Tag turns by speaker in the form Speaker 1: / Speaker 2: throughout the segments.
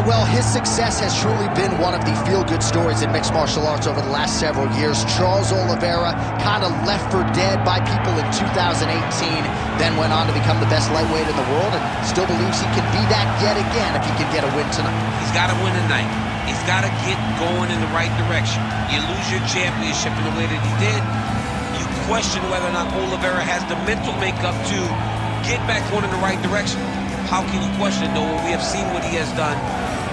Speaker 1: Well, his success has truly been one of the feel-good stories in mixed martial arts over the last several years. Charles Oliveira kind of left for dead by people in 2018, then went on to become the best lightweight in the world and still believes he can be that yet again if he can get a win tonight.
Speaker 2: He's got to win tonight. He's got to get going in the right direction. You lose your championship in the way that he did, you question whether or not Oliveira has the mental makeup to get back going in the right direction. How can you question it, though, when we have seen what he has done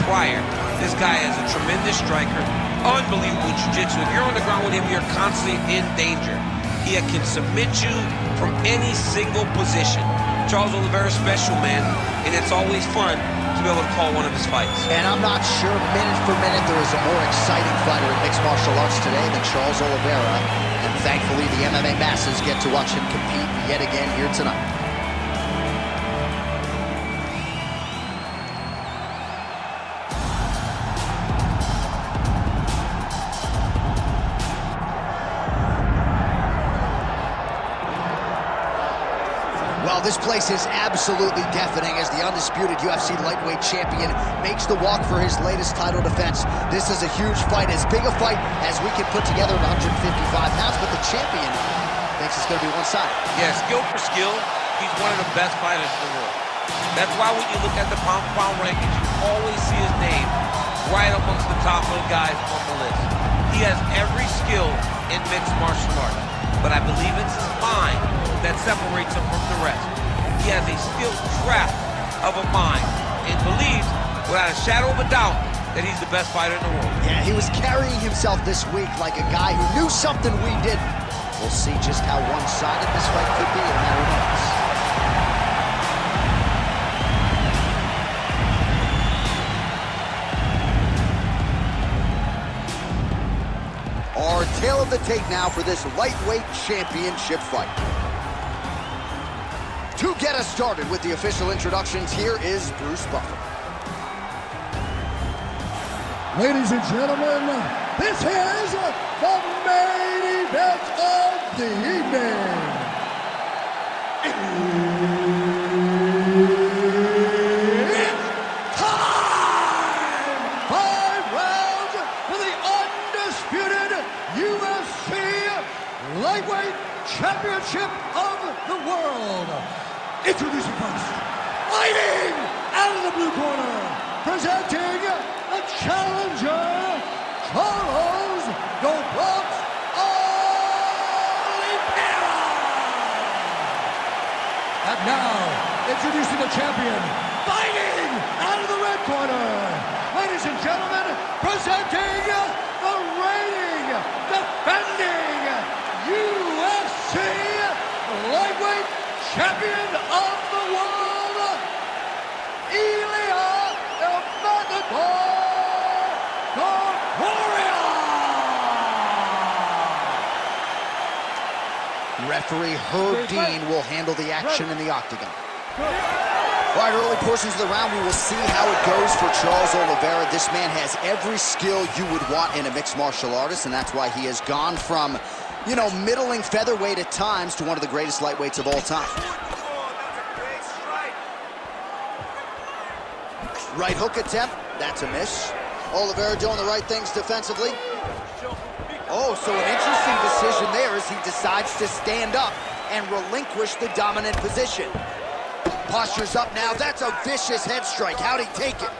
Speaker 2: prior? This guy is a tremendous striker, unbelievable jiu-jitsu. If you're on the ground with him, you're constantly in danger. He can submit you from any single position. Charles Oliveira's special, man, and it's always fun to be able to call one of his fights.
Speaker 1: And I'm not sure minute for minute there is a more exciting fighter in mixed martial arts today than Charles Oliveira. And thankfully, the MMA masses get to watch him compete yet again here tonight. Well, this place is absolutely deafening as the undisputed UFC lightweight champion makes the walk for his latest title defense. This is a huge fight, as big a fight as we can put together at 155 pounds, but the champion thinks it's going to be one-sided.
Speaker 2: Yeah, skill for skill, he's one of the best fighters in the world. That's why when you look at the pound-for-pound rankings, you always see his name right amongst the top of the guys on the list. He has every skill in mixed martial arts, but I believe it's his mind that separates him from the rest. He has a steel trap of a mind and believes, without a shadow of a doubt, that he's the best fighter in the world.
Speaker 1: Yeah, he was carrying himself this week like a guy who knew something we didn't. We'll see just how one-sided this fight could be in a matter of minutes. Our tale of the tape now for this lightweight championship fight. To get us started with the official introductions, here is Bruce Buffer.
Speaker 3: Ladies and gentlemen, this is the main event of the evening. It's time! 5 rounds for the undisputed UFC Lightweight Championship of the World. Introducing first, fighting out of the blue corner, presenting the challenger, Charles Oliveira. And now, introducing the champion, fighting out of the red corner. Ladies and gentlemen, presenting the reigning, defending UFC Lightweight Champion of the world, Ilia Topuria.
Speaker 1: Referee Herb Dean will handle the action in the octagon. All right, early portions of the round, we will see how it goes for Charles Oliveira. This man has every skill you would want in a mixed martial artist, and that's why he has gone from, you know, middling featherweight at times to one of the greatest lightweights of all time. Right hook attempt, that's a miss. Oliveira doing the right things defensively. Oh, so an interesting decision there as he decides to stand up and relinquish the dominant position. Posture's up now, that's a vicious head strike. How'd he take it?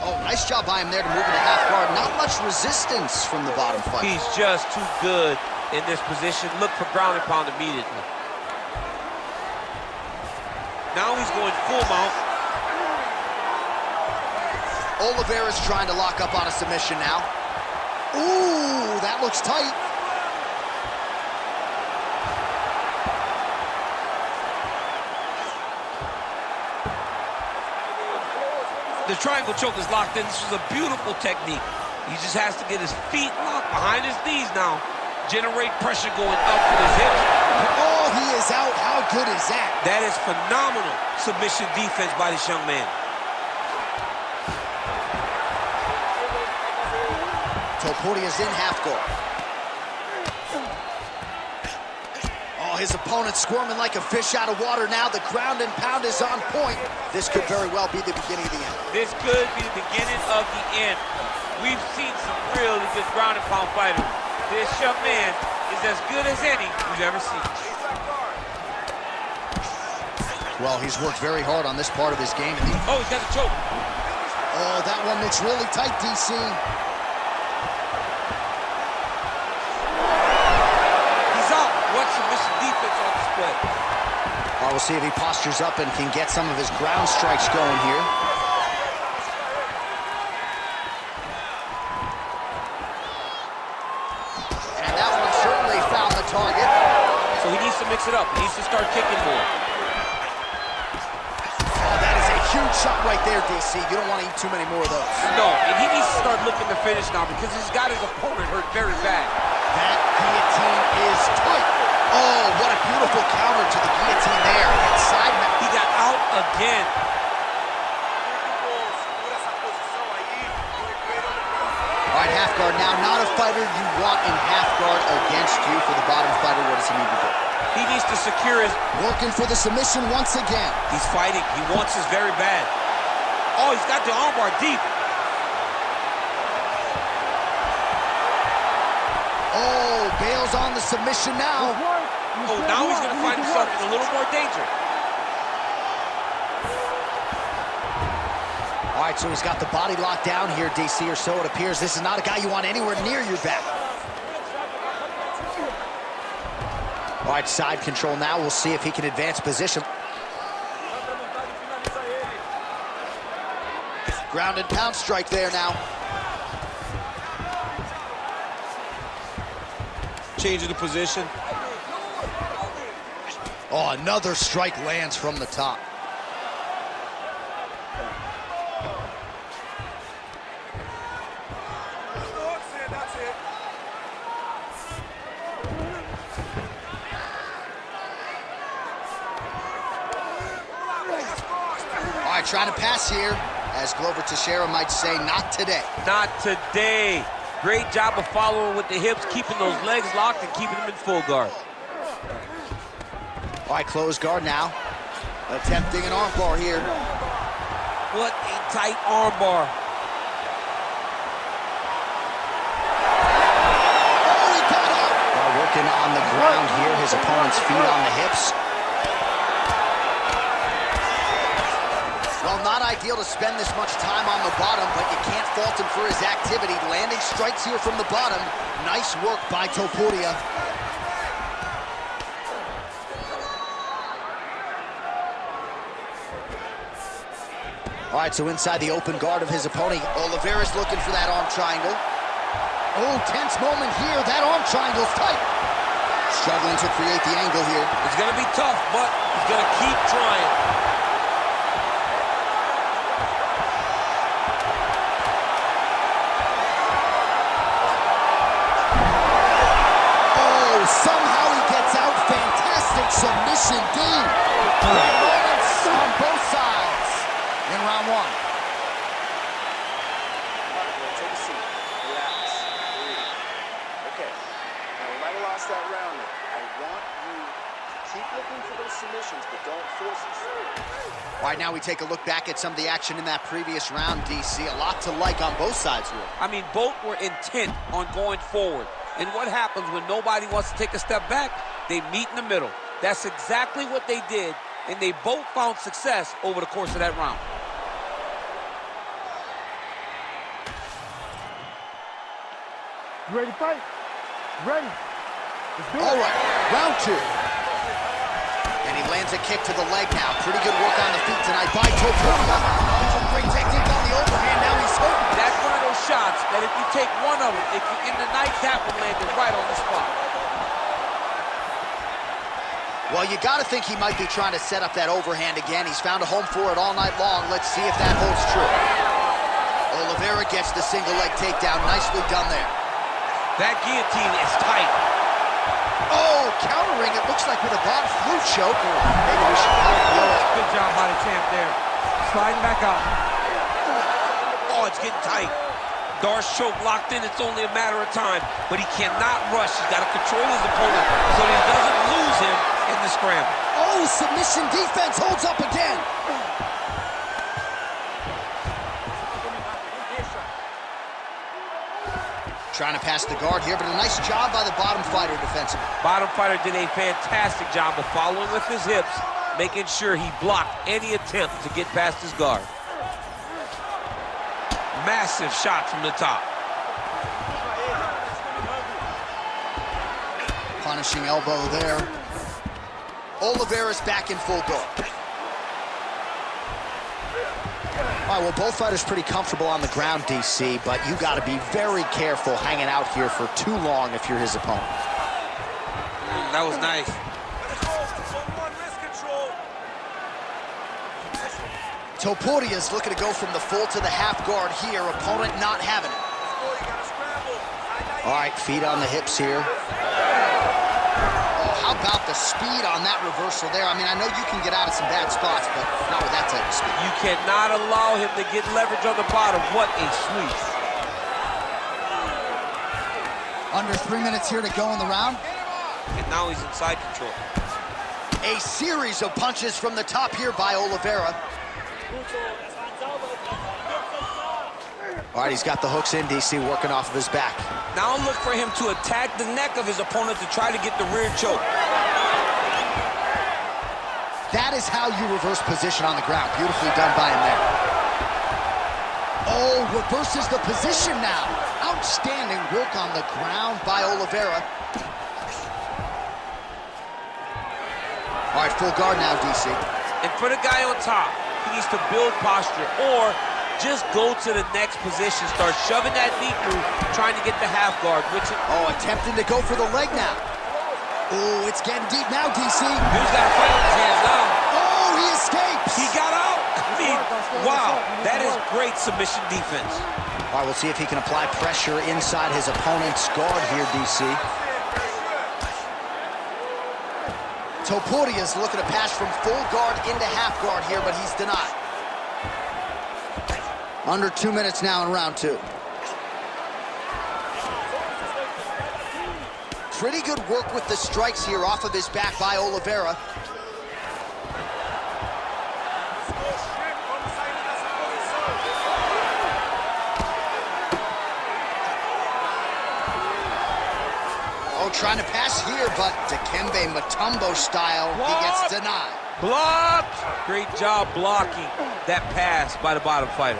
Speaker 1: Oh, nice job by him there to move into half guard. Not much resistance from the bottom fight.
Speaker 2: He's just too good in this position. Look for ground and pound immediately. Now he's going full mount.
Speaker 1: Oliveira's trying to lock up on a submission now. Ooh, that looks tight.
Speaker 2: The triangle choke is locked in. This was a beautiful technique. He just has to get his feet locked behind his knees now. Generate pressure going up with his hips.
Speaker 1: Oh, he is out. How good is that?
Speaker 2: That is phenomenal submission defense by this young man.
Speaker 1: Topuria's in half guard. Oh, Oh, his opponent's squirming like a fish out of water now. The ground and pound is on point. This could very well be the beginning of the end.
Speaker 2: This could be the beginning of the end. We've seen some really good ground and pound fighters. This young man is as good as any we've ever seen.
Speaker 1: Well, he's worked very hard on this part of his game.
Speaker 2: Oh, he's got the choke.
Speaker 1: Oh, that one looks really tight, DC.
Speaker 2: He's out. What submission defense on display.
Speaker 1: All right, we'll see if he postures up and can get some of his ground strikes going here. And that one certainly found the target.
Speaker 2: So he needs to mix it up. He needs to start kicking more.
Speaker 1: Huge shot right there, DC. You don't want to eat too many more of those.
Speaker 2: No, and he needs to start looking to finish now because he's got his opponent hurt very bad.
Speaker 1: That guillotine is tight. Oh, what a beautiful counter to the guillotine there. Inside.
Speaker 2: He got out again.
Speaker 1: All right, half guard now. Not a fighter you want in half guard against you. For the bottom fighter, what does he need to do?
Speaker 2: He needs to secure his...
Speaker 1: Working for the submission once again.
Speaker 2: He's fighting. He wants this very bad. Oh, he's got the armbar deep.
Speaker 1: Oh, bails on the submission now.
Speaker 2: Oh, now he's going to find himself in a little more danger.
Speaker 1: All right, so he's got the body locked down here, DC, or so it appears. This is not a guy you want anywhere near your back. All right, side control now. We'll see if he can advance position. Ground and pound strike there now.
Speaker 2: Changing the position.
Speaker 1: Oh, another strike lands from the top. Trying to pass here, as Glover Teixeira might say, not today.
Speaker 2: Not today. Great job of following with the hips, keeping those legs locked and keeping them in full guard.
Speaker 1: All right, closed guard now. Attempting an armbar here.
Speaker 2: What a tight armbar.
Speaker 1: Oh, he got up. While working on the ground here, his opponent's feet on the hips. Well, not ideal to spend this much time on the bottom, but you can't fault him for his activity. Landing strikes here from the bottom. Nice work by Topuria. All right, so inside the open guard of his opponent, Oliveira's looking for that arm triangle. Oh, tense moment here. That arm triangle's tight. Struggling to create the angle here.
Speaker 2: It's going to be tough, but he's going to keep trying.
Speaker 1: Somehow he gets out. Fantastic submission, dude. Great moments on both sides in round one.
Speaker 4: Take a seat. Relax. Breathe. Okay. Now, we might have lost that round. I want you to keep looking for those submissions, but don't force it.
Speaker 1: All right, now we take a look back at some of the action in that previous round, DC. A lot to like on both sides here.
Speaker 2: I mean, both were intent on going forward. And what happens when nobody wants to take a step back? They meet in the middle. That's exactly what they did, and they both found success over the course of that round.
Speaker 3: You ready to fight? Ready. Let's do it.
Speaker 1: All right, round two. And he lands a kick to the leg now. Pretty good work on the feet tonight by Topuria. Great technique on the overhand. Now he's hurt.
Speaker 2: That's one of those shots that if you take one of them, if you in the night, that one landed right on the spot.
Speaker 1: Well, you got to think he might be trying to set up that overhand again. He's found a home for it all night long. Let's see if that holds true. Oliveira gets the single leg takedown. Nicely done there.
Speaker 2: That guillotine is tight.
Speaker 1: Oh, countering. It looks like with a bottom flute choke. Or maybe we should help blow it.
Speaker 2: Good job by the champ there. Sliding back out. Oh, it's getting tight. Darce choke locked in, it's only a matter of time, but he cannot rush. He's got to control his opponent so that he doesn't lose him in the scramble.
Speaker 1: Oh, submission defense holds up again. Trying to pass the guard here, but a nice job by the bottom fighter defensively.
Speaker 2: Bottom fighter did a fantastic job of following with his hips, making sure he blocked any attempt to get past his guard. Massive shot from the top.
Speaker 1: Punishing elbow there. Oliveira's back in full guard. All right, well, both fighters pretty comfortable on the ground, DC, but you got to be very careful hanging out here for too long if you're his opponent.
Speaker 2: That was nice.
Speaker 1: Topuria's looking to go from the full to the half guard here. Opponent not having it. All right, feet on the hips here. Oh, how about the speed on that reversal there? I mean, I know you can get out of some bad spots, but not with that type of speed.
Speaker 2: You cannot allow him to get leverage on the bottom. What a sweep.
Speaker 1: Under 3 minutes here to go in the round.
Speaker 2: And now he's in side control.
Speaker 1: A series of punches from the top here by Oliveira. All right, he's got the hooks in, DC, working off of his back.
Speaker 2: Now look for him to attack the neck of his opponent to try to get the rear choke.
Speaker 1: That is how you reverse position on the ground. Beautifully done by him there. Oh, reverses the position now. Outstanding work on the ground by Oliveira. All right, full guard now, DC.
Speaker 2: And for the guy on top, he needs to build posture or just go to the next position, start shoving that knee through, trying to get the half guard,
Speaker 1: Oh, attempting to go for the leg now. Oh, it's getting deep now, DC.
Speaker 2: He's got a fight on his hands now.
Speaker 1: Oh, he escapes.
Speaker 2: He got out. I mean, wow, that is great submission defense.
Speaker 1: All right, we'll see if he can apply pressure inside his opponent's guard here, DC. Topuria's looking to pass from full guard into half guard here, but he's denied. Under 2 minutes now in round two. Pretty good work with the strikes here off of his back by Oliveira. Oh, trying to pass here, but Dikembe Mutombo style, he gets denied.
Speaker 2: Blocked! Great job blocking that pass by the bottom fighter.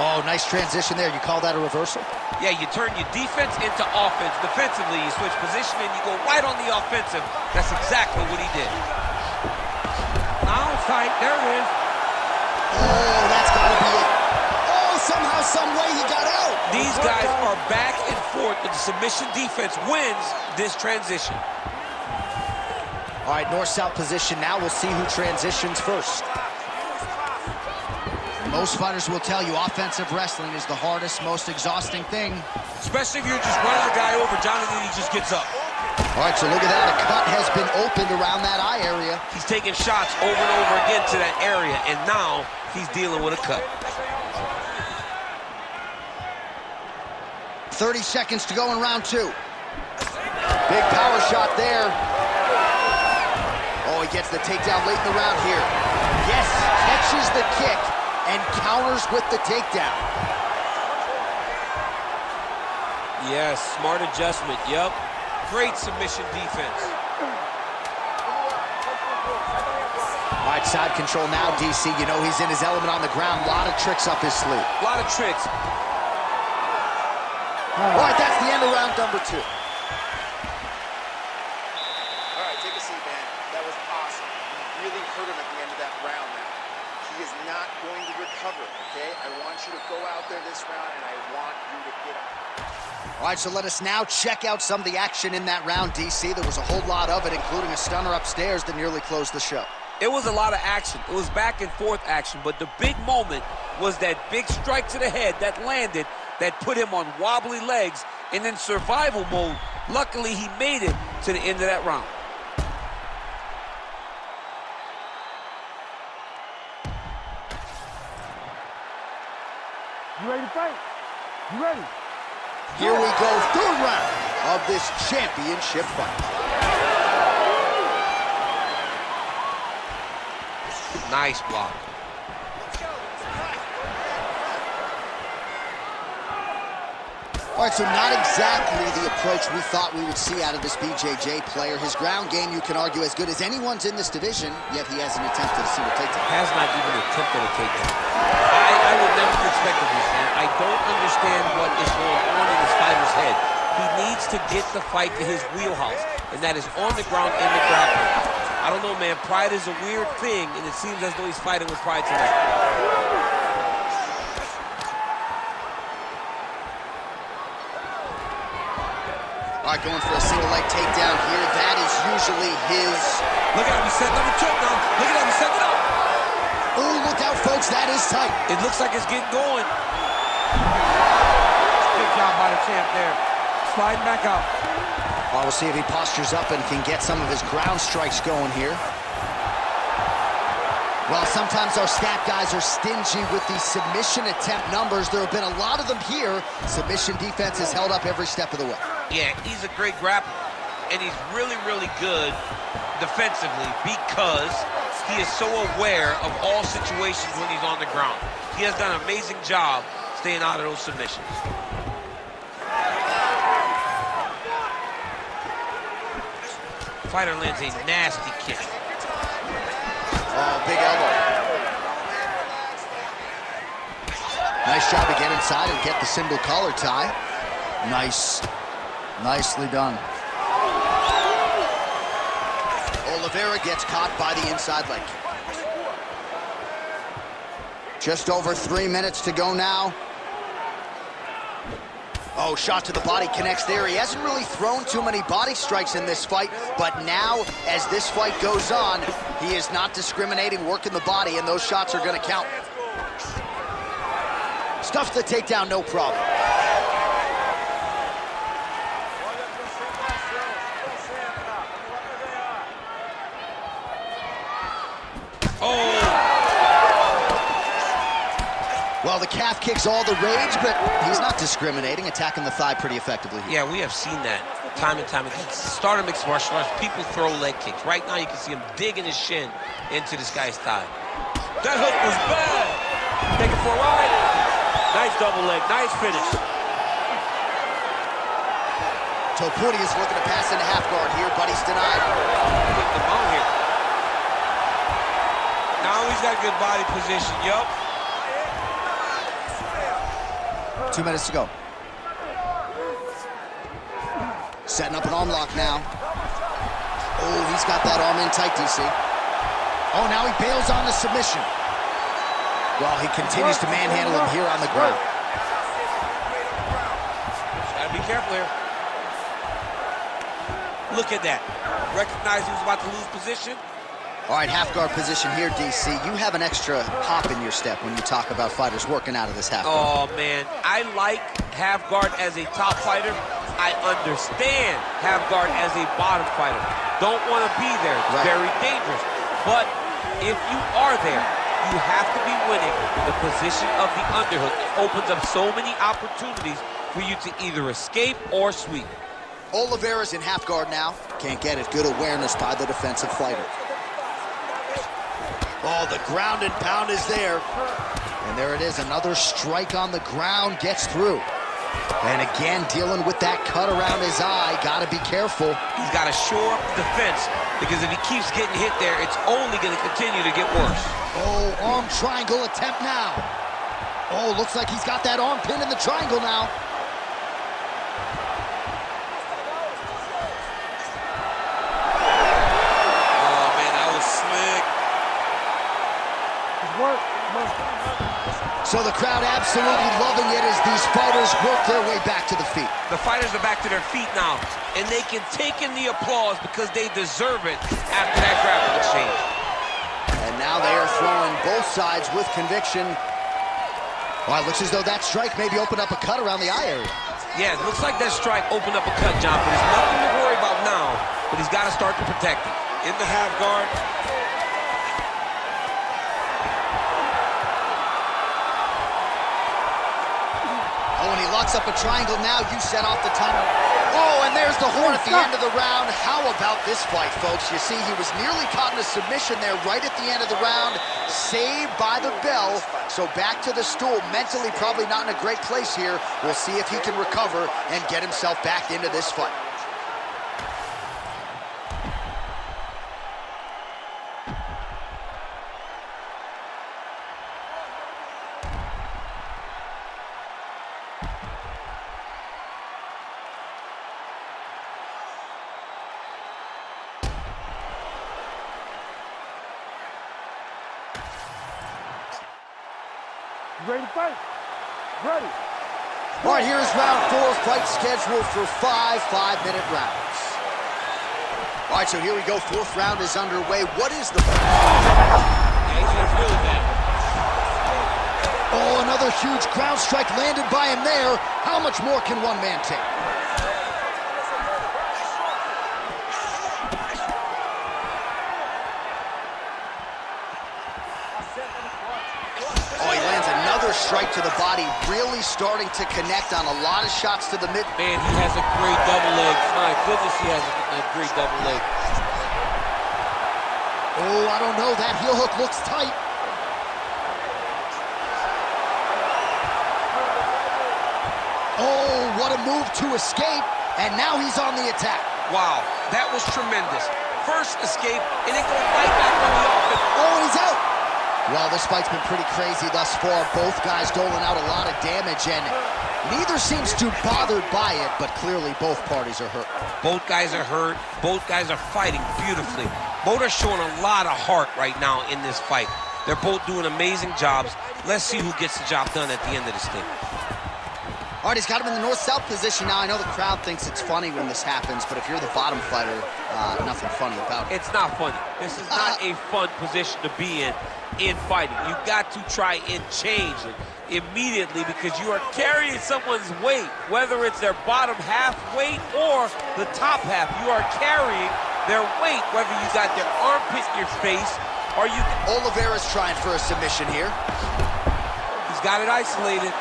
Speaker 1: Oh, nice transition there. You call that a reversal?
Speaker 2: Yeah, you turn your defense into offense. Defensively, you switch position and you go right on the offensive. That's exactly what he did. Now fight, there it is.
Speaker 1: Oh, that's got to be it. Oh, somehow, some way he got out.
Speaker 2: These guys are back and forth, but the submission defense wins this transition.
Speaker 1: All right, north-south position now. We'll see who transitions first. Most fighters will tell you offensive wrestling is the hardest, most exhausting thing.
Speaker 2: Especially if you're just running a guy over, Jonathan, he just gets up.
Speaker 1: All right, so look at that. A cut has been opened around that eye area.
Speaker 2: He's taking shots over and over again to that area, and now he's dealing with a cut.
Speaker 1: 30 seconds to go in round two. Big power shot there. Oh, he gets the takedown late in the round here. Yes, catches the kick and counters with the takedown.
Speaker 2: Yes, smart adjustment, yep. Great submission defense.
Speaker 1: All right, side control now, DC. You know he's in his element on the ground. A lot of tricks up his sleeve.
Speaker 2: A lot of tricks.
Speaker 1: All right, that's the end of round number two.
Speaker 4: All right, take a seat, man. That was awesome. You really hurt him at the end of that round now. He is not going to recover, okay? I want you to go out there this round, and I want you to get up.
Speaker 1: All right, so let us now check out some of the action in that round, DC. There was a whole lot of it, including a stunner upstairs that nearly closed the show.
Speaker 2: It was a lot of action. It was back and forth action, but the big moment was that big strike to the head that landed, that put him on wobbly legs, and in survival mode, luckily he made it to the end of that round.
Speaker 5: You ready to fight? You ready?
Speaker 1: Here we go, third round of this championship fight.
Speaker 2: Nice block.
Speaker 1: All right, so not exactly the approach we thought we would see out of this BJJ player. His ground game, you can argue, as good as anyone's in this division, yet he hasn't attempted a single takedown.
Speaker 2: Has not even attempted a takedown. I would never have expected this, man. I don't understand what is going on in this fighter's head. He needs to get the fight to his wheelhouse, and that is on the ground in the grappling. I don't know, man. Pride is a weird thing, and it seems as though he's fighting with pride tonight.
Speaker 1: All right, going for a single leg takedown here. That is usually his...
Speaker 2: Look at him, he's setting up a choke now. Look at him, he's setting it up.
Speaker 1: Oh, look out, folks, that is tight.
Speaker 2: It looks like it's getting going.
Speaker 5: Good job by the champ there. Sliding back out.
Speaker 1: Well, we'll see if he postures up and can get some of his ground strikes going here. Well, sometimes our stat guys are stingy with the submission attempt numbers. There have been a lot of them here. Submission defense has held up every step of the way.
Speaker 2: Yeah, he's a great grappler, and he's really, really good defensively because he is so aware of all situations when he's on the ground. He has done an amazing job staying out of those submissions. Fighter lands a nasty kick.
Speaker 1: Oh, big elbow. Nice job to get inside and get the single collar tie. Nicely done. Oliveira gets caught by the inside leg. Just over 3 minutes to go now. Oh, shot to the body connects there. He hasn't really thrown too many body strikes in this fight, but now, as this fight goes on, he is not discriminating, working the body, and those shots are going to count. Stuffs the takedown, no problem. Well, the calf kick's all the rage, but he's not discriminating, attacking the thigh pretty effectively here.
Speaker 2: Yeah, we have seen that time and time again. Start of mixed martial arts, people throw leg kicks. Right now, you can see him digging his shin into this guy's thigh. That hook was bad. Take it for a ride. Nice double leg, nice finish.
Speaker 1: Topuria is looking to pass into half guard here, but he's denied.
Speaker 2: Put the bone here. Now he's got good body position, yup.
Speaker 1: 2 minutes to go. Setting up an arm lock now. Oh, he's got that arm in tight, DC. Oh, now he bails on the submission. Well, he continues to manhandle him here on the ground.
Speaker 2: Gotta be careful here. Look at that. Recognize he was about to lose position.
Speaker 1: All right, half guard position here, DC. You have an extra hop in your step when you talk about fighters working out of this half guard.
Speaker 2: Oh, man. I like half guard as a top fighter. I understand half guard as a bottom fighter. Don't want to be there. It's
Speaker 1: right.
Speaker 2: Very dangerous. But if you are there, you have to be winning the position of the underhook. It opens up so many opportunities for you to either escape or sweep.
Speaker 1: Oliveira's in half guard now. Can't get it. Good awareness by the defensive fighter. Oh, the ground and pound is there. And there it is, another strike on the ground, gets through. And again, dealing with that cut around his eye, gotta be careful.
Speaker 2: He's gotta shore up the defense, because if he keeps getting hit there, it's only gonna continue to get worse.
Speaker 1: Oh, arm triangle attempt now. Oh, looks like he's got that arm pin in the triangle now. So the crowd absolutely loving it as these fighters work their way back to the feet.
Speaker 2: The fighters are back to their feet now, and they can take in the applause because they deserve it after that grappling exchange.
Speaker 1: And now they are throwing both sides with conviction. Well, it looks as though that strike maybe opened up a cut around the eye area.
Speaker 2: Yeah, it looks like that strike opened up a cut, John, but there's nothing to worry about now, but he's got to start to protect it. In the half guard.
Speaker 1: Oh, and he locks up a triangle now. You set off the tunnel. Oh, and there's the horn at the end of the round. How about this fight, folks? You see, he was nearly caught in a submission there right at the end of the round. Saved by the bell. So back to the stool. Mentally probably not in a great place here. We'll see if he can recover and get himself back into this fight.
Speaker 5: You ready to fight? Ready.
Speaker 1: All right, here's round 4, fight scheduled for 5 5-minute rounds. All right, so here we go. 4th round is underway. What is the... Oh, another huge ground strike landed by him there. How much more can one man take? Oh, he lands another strike to the body, really starting to connect on a lot of shots to the mid.
Speaker 2: Man, he has a great double leg. My goodness, he has a great double leg.
Speaker 1: Oh, I don't know. That heel hook looks tight. Oh, what a move to escape. And now he's on the attack.
Speaker 2: Wow, that was tremendous. First escape, and then going right back on the offense.
Speaker 1: Oh, and he's out. Well, this fight's been pretty crazy thus far. Both guys doling out a lot of damage, and neither seems too bothered by it, but clearly both parties are hurt.
Speaker 2: Both guys are hurt. Both guys are fighting beautifully. Both are showing a lot of heart right now in this fight. They're both doing amazing jobs. Let's see who gets the job done at the end of this thing.
Speaker 1: All right, he's got him in the north-south position now. I know the crowd thinks it's funny when this happens, but if you're the bottom fighter, nothing funny about it.
Speaker 2: It's not funny. This is not a fun position to be in fighting. You got to try and change it immediately because you are carrying someone's weight, whether it's their bottom half weight or the top half. You are carrying their weight, whether you got their armpit in your face or you...
Speaker 1: Oliveira's trying for a submission here.
Speaker 2: He's got it isolated.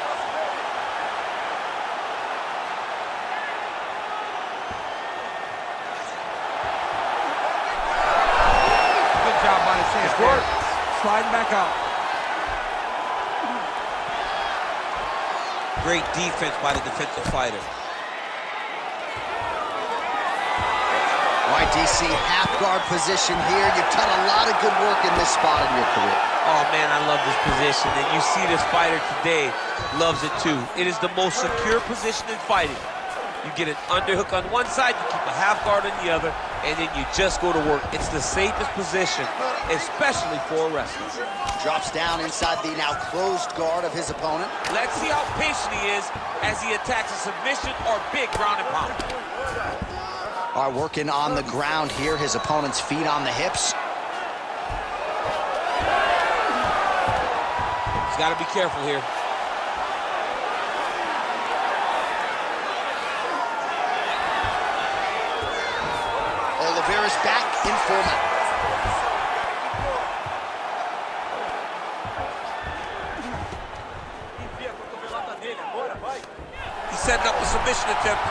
Speaker 5: Sliding back out.
Speaker 2: Great defense by the defensive fighter.
Speaker 1: All right, DC, half guard position here. You've done a lot of good work in this spot in your career.
Speaker 2: Oh, man, I love this position. And you see this fighter today loves it, too. It is the most secure position in fighting. You get an underhook on one side, you keep a half guard on the other, and then you just go to work. It's the safest position, especially for a wrestler.
Speaker 1: Drops down inside the now closed guard of his opponent.
Speaker 2: Let's see how patient he is as he attacks a submission or big ground and pound.
Speaker 1: All right, working on the ground here. His opponent's feet on the hips.
Speaker 2: He's got to be careful here.
Speaker 1: Oliveira's back in format.
Speaker 2: He's setting up a submission attempt.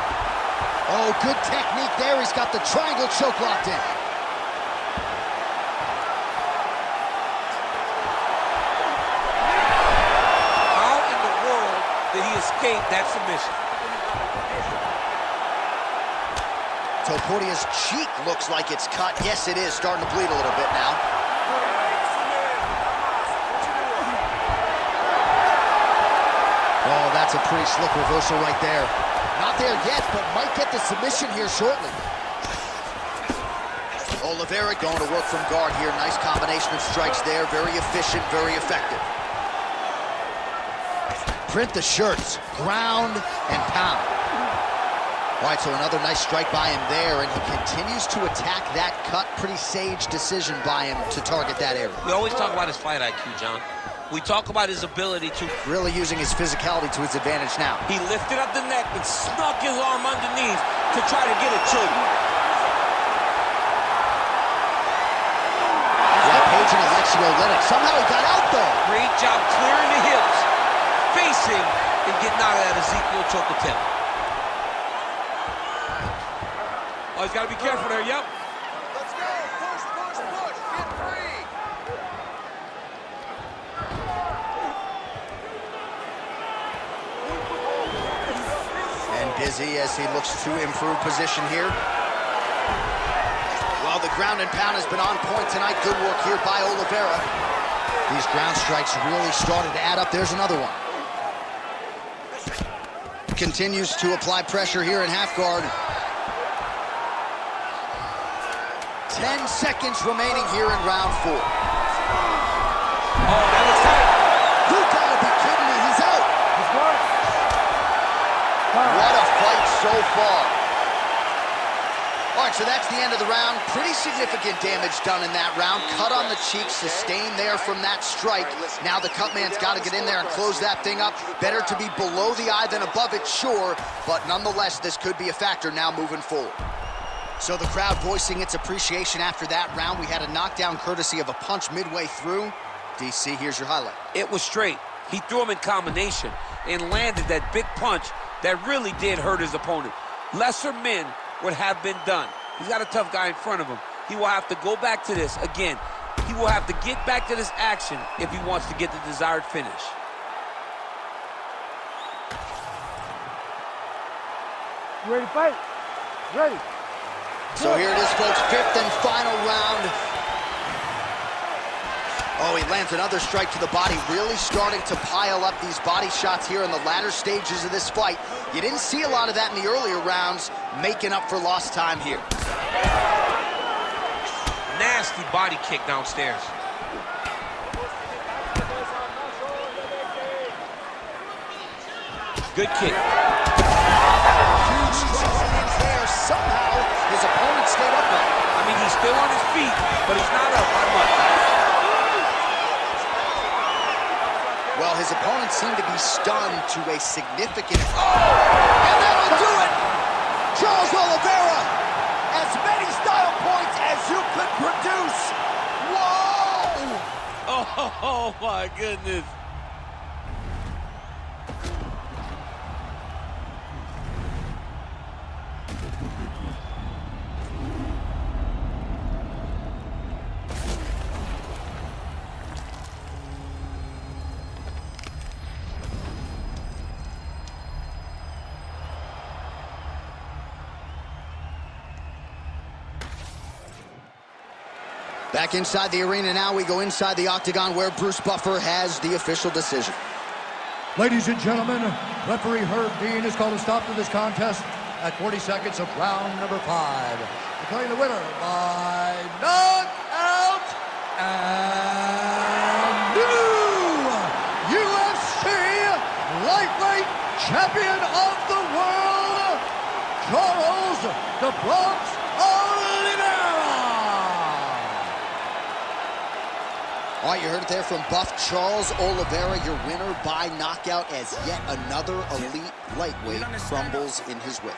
Speaker 1: Oh, good technique there. He's got the triangle choke locked in.
Speaker 2: How in the world did he escape that submission?
Speaker 1: Topuria's cheek looks like it's cut. Yes, it is. Starting to bleed a little bit now. Oh, that's a pretty slick reversal right there. Not there yet, but might get the submission here shortly. Oliveira going to work from guard here. Nice combination of strikes there. Very efficient, very effective. Print the shirts. Ground and pound. All right, so another nice strike by him there, and he continues to attack that cut. Pretty sage decision by him to target that area.
Speaker 2: We always talk about his fight IQ, John. We talk about his ability to...
Speaker 1: Really using his physicality to his advantage now.
Speaker 2: He lifted up the neck and snuck his arm underneath to try to get a choke.
Speaker 1: Yeah, Page and Alexio Lennox. Somehow he got out, though.
Speaker 2: Great job clearing the hips, facing and getting out of that Ezekiel choke attempt. Oh, he's got to be careful there, yep.
Speaker 1: Let's go, push, push, push, get free. And busy as he looks to improve position here. Well, the ground and pound has been on point tonight. Good work here by Oliveira. These ground strikes really started to add up. There's another one. Continues to apply pressure here in half guard. 10 seconds remaining here in round 4.
Speaker 2: Oh, that looks tight.
Speaker 1: You gotta be kidding me, he's out. What a fight so far. All right, so that's the end of the round. Pretty significant damage done in that round. Cut on the cheek, sustained there from that strike. Now the cut man's got to get in there and close that thing up. Better to be below the eye than above it, sure. But nonetheless, this could be a factor now moving forward. So the crowd voicing its appreciation after that round. We had a knockdown courtesy of a punch midway through. DC, here's your highlight.
Speaker 2: It was straight. He threw him in combination and landed that big punch that really did hurt his opponent. Lesser men would have been done. He's got a tough guy in front of him. He will have to go back to this. Again, he will have to get back to this action if he wants to get the desired finish.
Speaker 5: You ready to fight? Ready.
Speaker 1: So here it is, folks, 5th and final round. Oh, he lands another strike to the body, really starting to pile up these body shots here in the latter stages of this fight. You didn't see a lot of that in the earlier rounds, making up for lost time here.
Speaker 2: Nasty body kick downstairs. Good kick.
Speaker 1: Huge strong hands there. Somehow, his opponent stayed upright.
Speaker 2: I mean, he's still on his feet, but he's not up by much.
Speaker 1: Well, his opponent seemed to be stunned to a significant... Oh! And that'll do it! Charles Oliveira, as many style points as you could produce. Whoa!
Speaker 2: Oh my goodness.
Speaker 1: Back inside the arena now, we go inside the octagon where Bruce Buffer has the official decision.
Speaker 3: Ladies and gentlemen, referee Herb Dean has called a stop to this contest at 40 seconds of round number 5. Declaring the winner by knockout and new UFC lightweight champion of the world, Charles "The Bronx" Oliveira.
Speaker 1: All right, you heard it there from Buff. Charles Oliveira, your winner by knockout, as yet another elite lightweight crumbles in his wake.